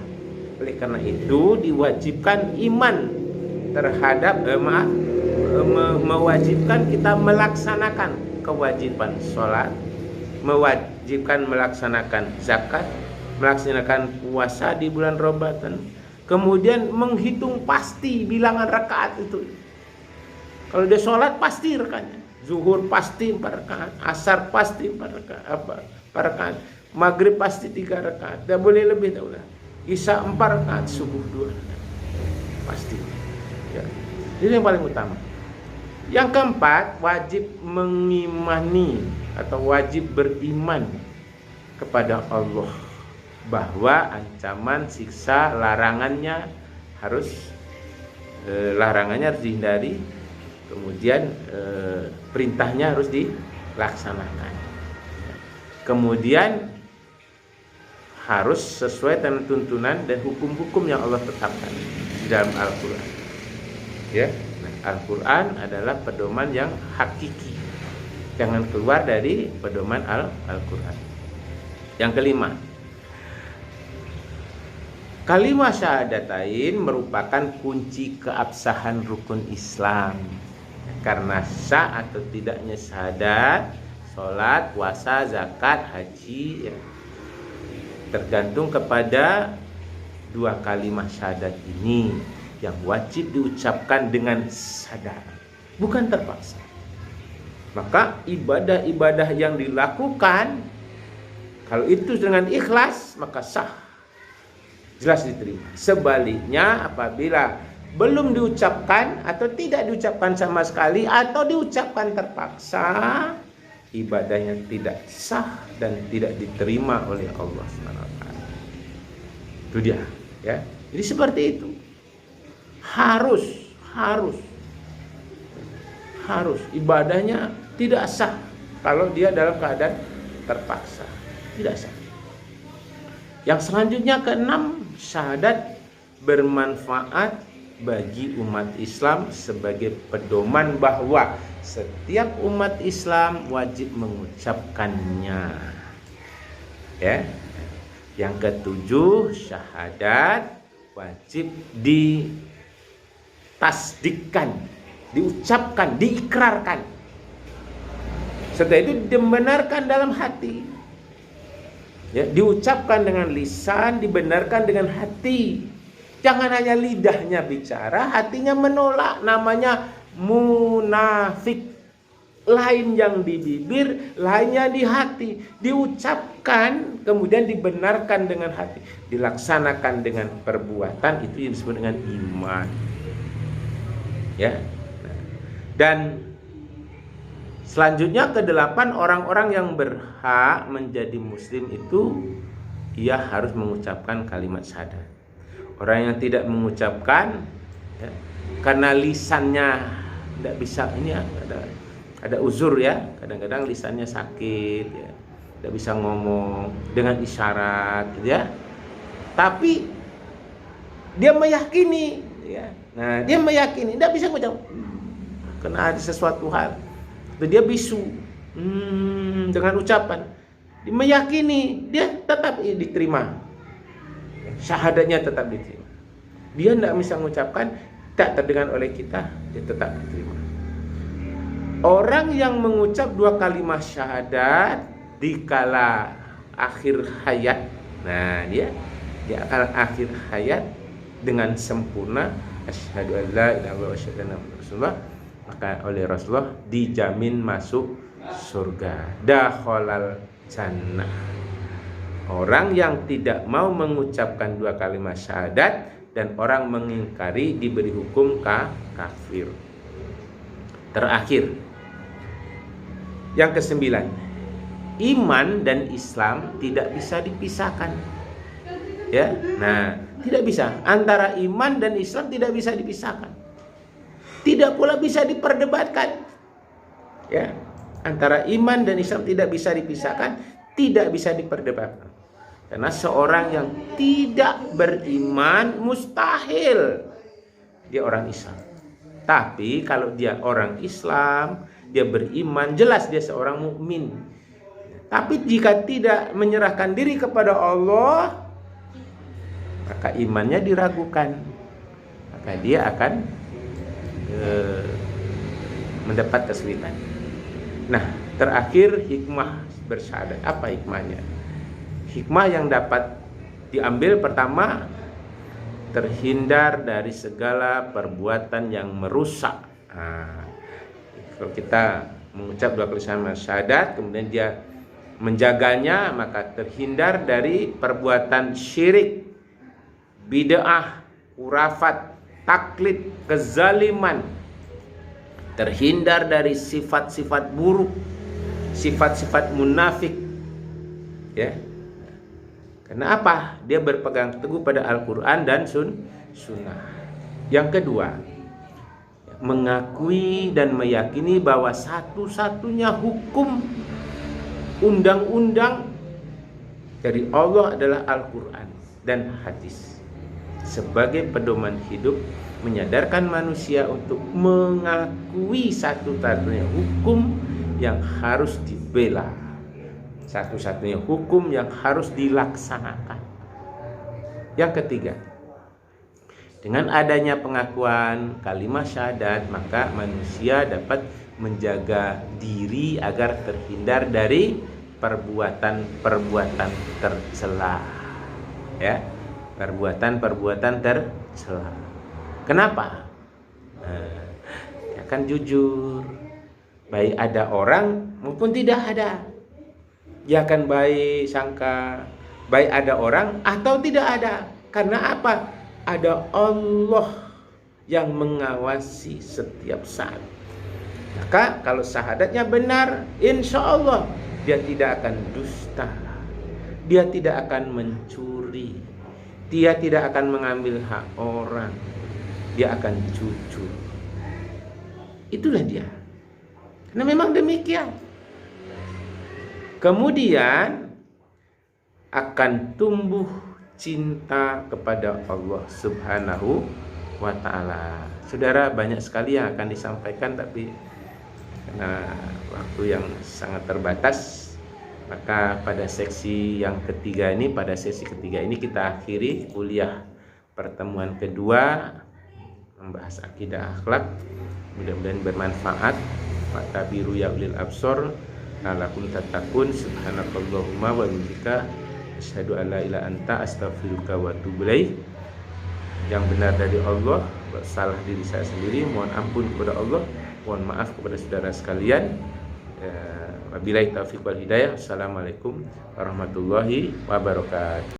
Oleh karena itu diwajibkan iman terhadap mewajibkan kita melaksanakan kewajiban sholat, mewajibkan melaksanakan zakat, melaksanakan puasa di bulan Ramadan, kemudian menghitung pasti bilangan rakaat itu. Kalau dia sholat pasti rakaatnya, zuhur pasti 4 rakaat, asar pasti 4 rakaat, maghrib pasti 3 rakaat, tidak boleh lebih, tak boleh. Isya 4 rakaat, subuh 2 rakaat, pasti. Ya. Ini yang paling utama. Yang keempat, wajib mengimani atau wajib beriman kepada Allah bahwa ancaman, siksa, larangannya harus dihindari, kemudian perintahnya harus dilaksanakan, kemudian harus sesuai dengan tuntunan dan hukum-hukum yang Allah tetapkan di dalam Al-Quran. Ya, nah, Al-Quran adalah pedoman yang hakiki, jangan keluar dari pedoman Al-Quran. Yang kelima, kalimat syahadatain merupakan kunci keabsahan rukun Islam. Karena sah atau tidaknya syahadat, sholat, puasa, zakat, haji, ya, tergantung kepada dua kalimat syahadat ini yang wajib diucapkan dengan sadar, bukan terpaksa. Maka ibadah-ibadah yang dilakukan, kalau itu dengan ikhlas, maka sah, jelas diterima. Sebaliknya apabila belum diucapkan atau tidak diucapkan sama sekali atau diucapkan terpaksa, ibadahnya tidak sah dan tidak diterima oleh Allah SWT. Itu dia, ya. Jadi seperti itu. Harus ibadahnya tidak sah kalau dia dalam keadaan terpaksa, tidak sah. Yang selanjutnya keenam, syahadat bermanfaat bagi umat Islam sebagai pedoman bahwa setiap umat Islam wajib mengucapkannya. Ya. Yang ketujuh, syahadat wajib ditasdikkan, diucapkan, diikrarkan. Setelah itu dibenarkan dalam hati. Ya, diucapkan dengan lisan, dibenarkan dengan hati. Jangan hanya lidahnya bicara, hatinya menolak, namanya munafik. Lain yang di bibir, lainnya di hati. Diucapkan, kemudian dibenarkan dengan hati. Dilaksanakan dengan perbuatan, itu yang disebut dengan iman. Ya. Dan selanjutnya kedelapan, orang-orang yang berhak menjadi muslim itu ia harus mengucapkan kalimat syahadat. Orang yang tidak mengucapkan, ya, karena lisannya tidak bisa, ini ada uzur, ya, kadang-kadang lisannya sakit, ya, tidak bisa ngomong dengan isyarat, ya, tapi dia meyakini, ya, nah dia meyakini, tidak bisa mengucap, karena ada sesuatu hal, dia bisu dengan ucapan, dia meyakini, dia tetap diterima. Syahadatnya tetap diterima. Dia tidak bisa mengucapkan, tak terdengar oleh kita, dia tetap diterima. Orang yang mengucap dua kalimat syahadat di kala akhir hayat, nah dia akan akhir hayat dengan sempurna, asyhadu an la ilaha illallah wa asyhadu anna muhammadar rasulullah, maka oleh Rasulullah dijamin masuk surga, dakhalal jannah. Orang yang tidak mau mengucapkan dua kalimat syahadat dan orang mengingkari diberi hukum kafir. Terakhir, yang kesembilan, iman dan Islam tidak bisa dipisahkan. Ya, nah, tidak bisa. Antara iman dan Islam tidak bisa dipisahkan. Tidak pula bisa diperdebatkan. Ya, antara iman dan Islam tidak bisa dipisahkan, tidak bisa diperdebatkan. Karena seorang yang tidak beriman mustahil dia orang Islam. Tapi kalau dia orang Islam, dia beriman, jelas dia seorang mukmin. Tapi jika tidak menyerahkan diri kepada Allah, maka imannya diragukan. Maka dia akan mendapat kesulitan. Nah, terakhir hikmah bersyahadat. Apa hikmahnya? Hikmah yang dapat diambil pertama, terhindar dari segala perbuatan yang merusak. Nah, kalau kita mengucap dua kalimat syahadat, kemudian dia menjaganya, maka terhindar dari perbuatan syirik, bid'ah, khurafat, taklid, kezaliman. Terhindar dari sifat-sifat buruk, sifat-sifat munafik. Ya. Karena apa? Dia berpegang teguh pada Al-Quran dan Sunnah. Yang kedua, mengakui dan meyakini bahwa satu-satunya hukum undang-undang dari Allah adalah Al-Quran dan hadis sebagai pedoman hidup, menyadarkan manusia untuk mengakui satu-satunya hukum yang harus dibela, satu-satunya hukum yang harus dilaksanakan. Yang ketiga, dengan adanya pengakuan kalimat syahadat, maka manusia dapat menjaga diri agar terhindar dari perbuatan-perbuatan tercela. Ya, perbuatan-perbuatan tercela. Kenapa? Ya kan jujur, baik ada orang maupun tidak ada. Ya kan baik sangka, baik ada orang atau tidak ada. Karena apa? Ada Allah yang mengawasi setiap saat. Maka kalau syahadatnya benar, insya Allah dia tidak akan dusta, dia tidak akan mencuri, dia tidak akan mengambil hak orang, dia akan jujur. Itulah dia. Karena memang demikian. Kemudian akan tumbuh cinta kepada Allah Subhanahu wa ta'ala. Saudara, banyak sekali yang akan disampaikan, tapi karena waktu yang sangat terbatas, maka pada sesi ketiga ini kita akhiri kuliah pertemuan kedua membahas akidah akhlak. Mudah-mudahan bermanfaat. Fatabiru ya ulil absor la'allakum tattaqun. Subhanakallahumma wa bihamdika asyhadu an la ilaha anta astaghfiruka wa atubu ilaik. Yang benar dari Allah, salah diri saya sendiri, mohon ampun kepada Allah, mohon maaf kepada saudara sekalian. Wabillahi taufiq wal hidayah. Assalamualaikum warahmatullahi wabarakatuh.